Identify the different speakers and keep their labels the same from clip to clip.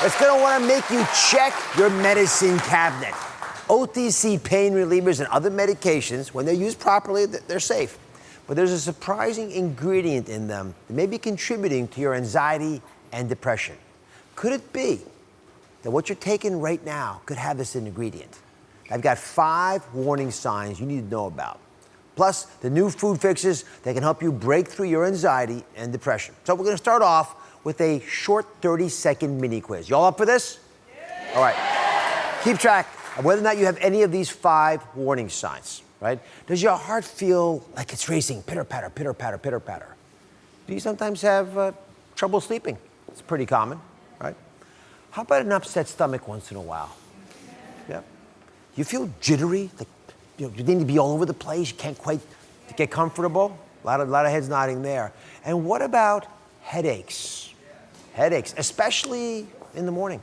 Speaker 1: It's going to want to make you check your medicine cabinet. OTC pain relievers and other medications, when they're used properly, they're safe. But there's a surprising ingredient in them that may be contributing to your anxiety and depression. Could it be that what you're taking right now could have this ingredient? I've got 5 warning signs you need to know about. Plus, the new food fixes that can help you break through your anxiety and depression. So we're going to start off with a short 30-second mini quiz. Y'all up for this? Yeah. All right. Keep track of whether or not you have any of these 5 warning signs, right? Does your heart feel like it's racing? Pitter-patter, pitter-patter, pitter-patter. Do you sometimes have trouble sleeping? It's pretty common, right? How about an upset stomach once in a while? Yeah. You feel jittery? Like, you need to be all over the place. You can't quite get comfortable. A lot of heads nodding there. And what about headaches? Headaches, especially in the morning,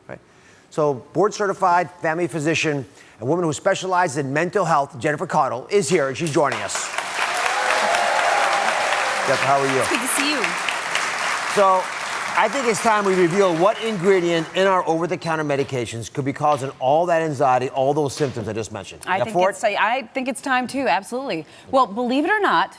Speaker 1: right? So board-certified family physician, a woman who specializes in mental health, Jennifer Caudle, is here, and she's joining us. Jennifer, how are you?
Speaker 2: Good to see you.
Speaker 1: So I think it's time we reveal what ingredient in our over-the-counter medications could be causing all that anxiety, all those symptoms I just mentioned.
Speaker 2: I think it's time too, absolutely. Well, believe it or not,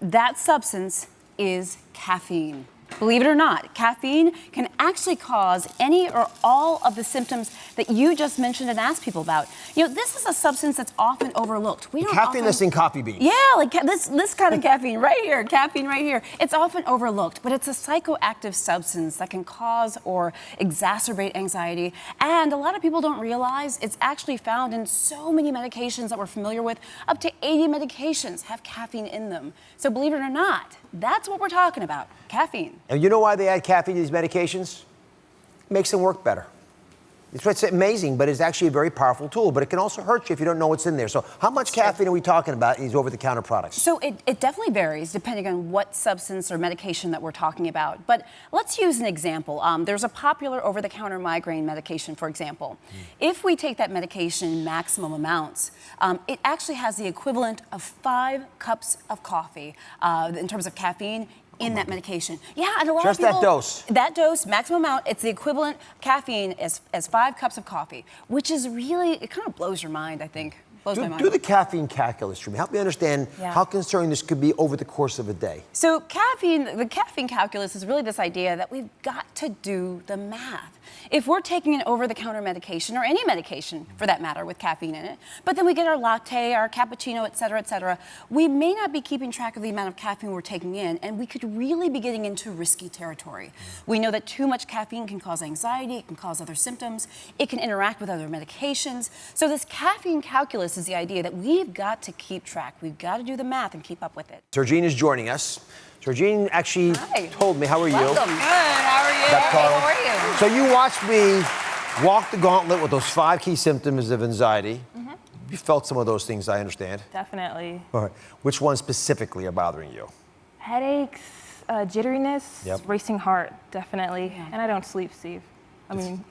Speaker 2: that substance is caffeine. Believe it or not, caffeine can actually cause any or all of the symptoms that you just mentioned and asked people about. You know, this is a substance that's often overlooked. We don't
Speaker 1: caffeine that's in coffee beans.
Speaker 2: Yeah, like this kind of caffeine right here, caffeine right here. It's often overlooked, but it's a psychoactive substance that can cause or exacerbate anxiety. And a lot of people don't realize it's actually found in so many medications that we're familiar with. Up to 80 medications have caffeine in them. So believe it or not, that's what we're talking about, caffeine.
Speaker 1: And you know why they add caffeine to these medications? It makes them work better. It's amazing, but it's actually a very powerful tool, but it can also hurt you if you don't know what's in there. So how much caffeine are we talking about in these over-the-counter products?
Speaker 2: So it definitely varies depending on what substance or medication that we're talking about. But let's use an example. There's a popular over-the-counter migraine medication, for example. If we take that medication in maximum amounts, it actually has the equivalent of 5 cups of coffee in terms of caffeine in that medication. Yeah, and a lot of people...
Speaker 1: Just that dose?
Speaker 2: That dose, maximum amount, it's the equivalent caffeine as 5 cups of coffee, which is really, it kind of blows your mind, I think. Blows my mind.
Speaker 1: Do the caffeine calculus for me. Help me understand how concerning this could be over the course of a day.
Speaker 2: So the caffeine calculus is really this idea that we've got to do the math. If we're taking an over-the-counter medication, or any medication for that matter with caffeine in it, but then we get our latte, our cappuccino, et cetera, we may not be keeping track of the amount of caffeine we're taking in, and we could really be getting into risky territory. We know that too much caffeine can cause anxiety, it can cause other symptoms, it can interact with other medications. So this caffeine calculus is the idea that we've got to keep track. We've got to do the math and keep up with it.
Speaker 1: Sergine is joining us. Sergine actually told me, how are you?
Speaker 2: Welcome. Good, how are you? How are you?
Speaker 1: So you watched me walk the gauntlet with those 5 key symptoms of anxiety. You felt some of those things, I understand.
Speaker 3: Definitely.
Speaker 1: All right. Which ones specifically are bothering you?
Speaker 3: Headaches, jitteriness, racing heart, definitely. And I don't sleep, Steve. I mean,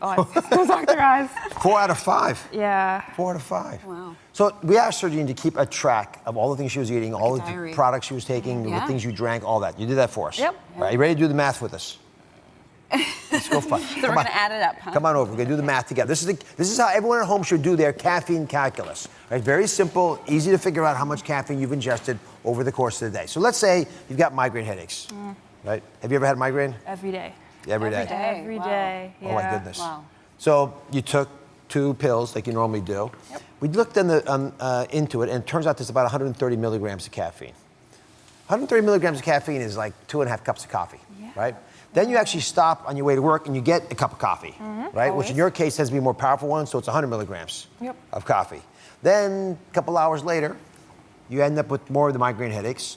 Speaker 3: those aren't their eyes.
Speaker 1: 4 out of 5.
Speaker 3: Yeah.
Speaker 1: 4 out of 5.
Speaker 2: Wow.
Speaker 1: So we asked Sergine to keep a track of all the things she was eating, all the products she was taking, the things you drank, all that. You did that for us.
Speaker 2: Yep.
Speaker 1: All right, you ready to do the math with us? Let's go fun.
Speaker 2: So we're going to add it up, huh?
Speaker 1: Come on over. We're going to do the math together. This is how everyone at home should do their caffeine calculus. Right? Very simple, easy to figure out how much caffeine you've ingested over the course of the day. So let's say you've got migraine headaches. Right? Have you ever had a migraine?
Speaker 3: Every day.
Speaker 1: Every day?
Speaker 3: Every day. Yeah.
Speaker 1: Oh, my goodness.
Speaker 2: Wow.
Speaker 1: So you took 2 pills like you normally do. Yep. We looked into it, and it turns out there's about 130 milligrams of caffeine. 130 milligrams of caffeine is like 2.5 cups of coffee, right? Then you actually stop on your way to work and you get a cup of coffee, right? Which in your case has to be a more powerful one, so it's 100 milligrams of coffee. Then a couple hours later, you end up with more of the migraine headaches,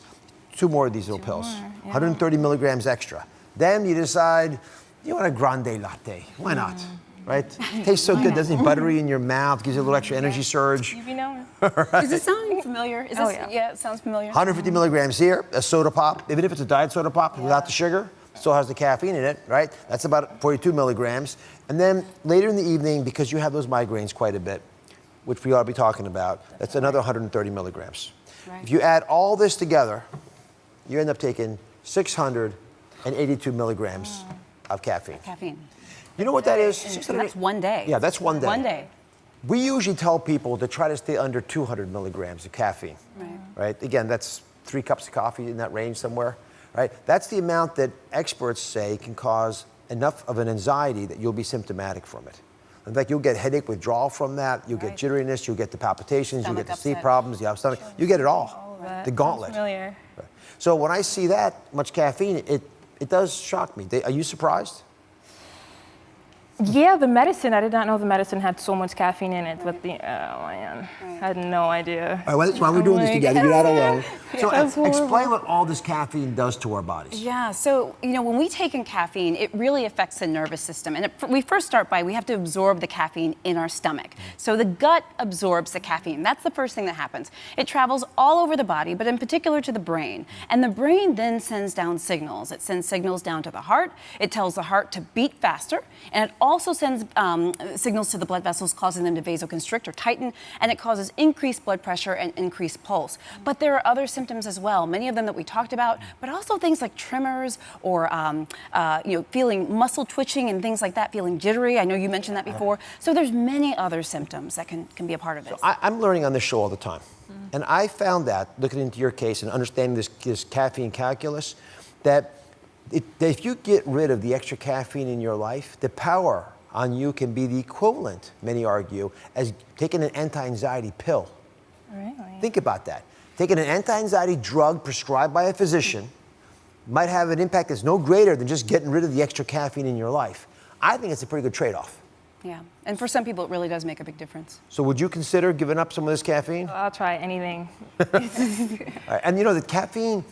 Speaker 1: 2 more of these little pills, 130 milligrams extra. Then you decide, you want a grande latte. Why not? Right? Tastes so good, doesn't it? Buttery in your mouth, gives you a little extra energy surge.
Speaker 3: You know.
Speaker 2: Right. Is this sounding familiar? Is this, it sounds familiar.
Speaker 1: 150 milligrams here, a soda pop. Even if it's a diet soda pop without the sugar, still has the caffeine in it, right? That's about 42 milligrams. And then later in the evening, because you have those migraines quite a bit, which we ought to be talking about, that's another 130 milligrams. Right. If you add all this together, you end up taking 682 milligrams of caffeine. You know what that is?
Speaker 2: And that's one day.
Speaker 1: Yeah, that's one day.
Speaker 2: One day.
Speaker 1: We usually tell people to try to stay under 200 milligrams of caffeine. Right? Again, that's 3 cups of coffee, in that range somewhere. Right? That's the amount that experts say can cause enough of an anxiety that you'll be symptomatic from it. In fact, you'll get headache withdrawal from that. You'll get jitteriness. You'll get the palpitations. You'll get the sleep problems. You have stomach. You get it all. The gauntlet.
Speaker 3: Familiar.
Speaker 1: Right. So when I see that much caffeine, it does shock me. Are you surprised?
Speaker 3: Yeah, the medicine. I did not know the medicine had so much caffeine in it. But the oh man, I had no idea.
Speaker 1: All right, well, that's why we're doing this together. You're not alone. So
Speaker 3: That's horrible.
Speaker 1: explain what all this caffeine does to our bodies.
Speaker 2: Yeah, so when we take in caffeine, it really affects the nervous system. And we first start by, we have to absorb the caffeine in our stomach. So the gut absorbs the caffeine. That's the first thing that happens. It travels all over the body, but in particular to the brain. And the brain then sends down signals. It sends signals down to the heart. It tells the heart to beat faster. And it also sends signals to the blood vessels, causing them to vasoconstrict or tighten. And it causes increased blood pressure and increased pulse. But there are other symptoms as well, many of them that we talked about, but also things like tremors or feeling muscle twitching and things like that, feeling jittery. I know you mentioned that before. So there's many other symptoms that can be a part of this.
Speaker 1: So I'm learning on this show all the time. And I found that, looking into your case and understanding this caffeine calculus, that if you get rid of the extra caffeine in your life, the power on you can be the equivalent, many argue, as taking an anti-anxiety pill.
Speaker 3: Really?
Speaker 1: Think about that. Taking an anti-anxiety drug prescribed by a physician might have an impact that's no greater than just getting rid of the extra caffeine in your life. I think it's a pretty good trade-off.
Speaker 2: Yeah, and for some people, it really does make a big difference.
Speaker 1: So would you consider giving up some of this caffeine?
Speaker 3: I'll try anything.
Speaker 1: All right, and the caffeine,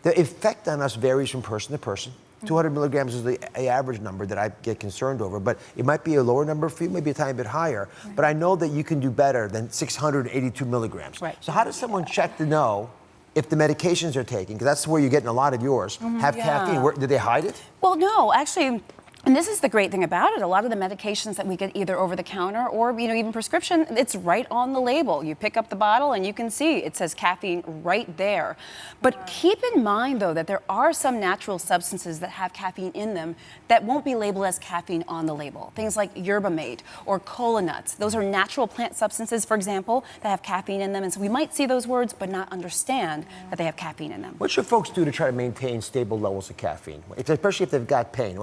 Speaker 1: the effect on us varies from person to person. 200 milligrams is the average number that I get concerned over, but it might be a lower number for you, maybe a tiny bit higher. But I know that you can do better than 682 milligrams.
Speaker 2: Right.
Speaker 1: So how does someone check to know if the medications they're taking, because that's where you're getting a lot of yours, have caffeine? Do they hide it?
Speaker 2: Well, no, actually. And this is the great thing about it. A lot of the medications that we get either over the counter or even prescription, it's right on the label. You pick up the bottle and you can see it says caffeine right there. But keep in mind, though, that there are some natural substances that have caffeine in them that won't be labeled as caffeine on the label. Things like yerba mate or cola nuts. Those are natural plant substances, for example, that have caffeine in them. And so we might see those words but not understand that they have caffeine in them.
Speaker 1: What should folks do to try to maintain stable levels of caffeine, especially if they've got pain?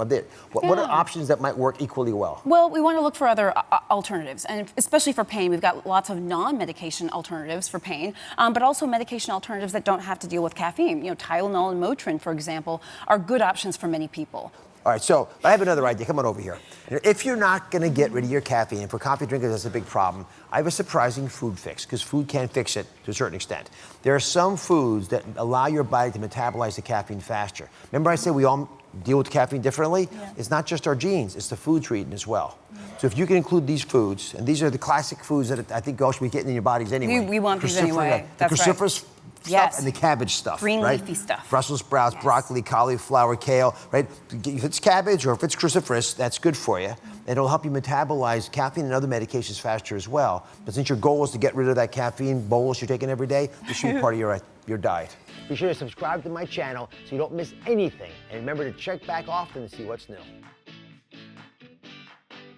Speaker 1: What are options that might work equally well?
Speaker 2: Well, we want to look for other alternatives, and especially for pain, we've got lots of non-medication alternatives for pain, but also medication alternatives that don't have to deal with caffeine. Tylenol and Motrin, for example, are good options for many people.
Speaker 1: All right, so I have another idea. Come on over here. If you're not going to get rid of your caffeine, and for coffee drinkers that's a big problem, I have a surprising food fix, because food can fix it to a certain extent. There are some foods that allow your body to metabolize the caffeine faster. Remember I said we all deal with caffeine differently? Yeah. It's not just our genes, it's the foods we're eating as well. So if you can include these foods, and these are the classic foods that I think should be getting in your bodies anyway.
Speaker 2: We want these anyway.
Speaker 1: The cruciferous stuff and the cabbage stuff.
Speaker 2: Green
Speaker 1: right?
Speaker 2: leafy stuff.
Speaker 1: Brussels sprouts, broccoli, cauliflower, kale, right? If it's cabbage or if it's cruciferous, that's good for you. And it'll help you metabolize caffeine and other medications faster as well. But since your goal is to get rid of that caffeine bolus you're taking every day, this should be part of your diet. Be sure to subscribe to my channel so you don't miss anything. And remember to check back often to see what's new.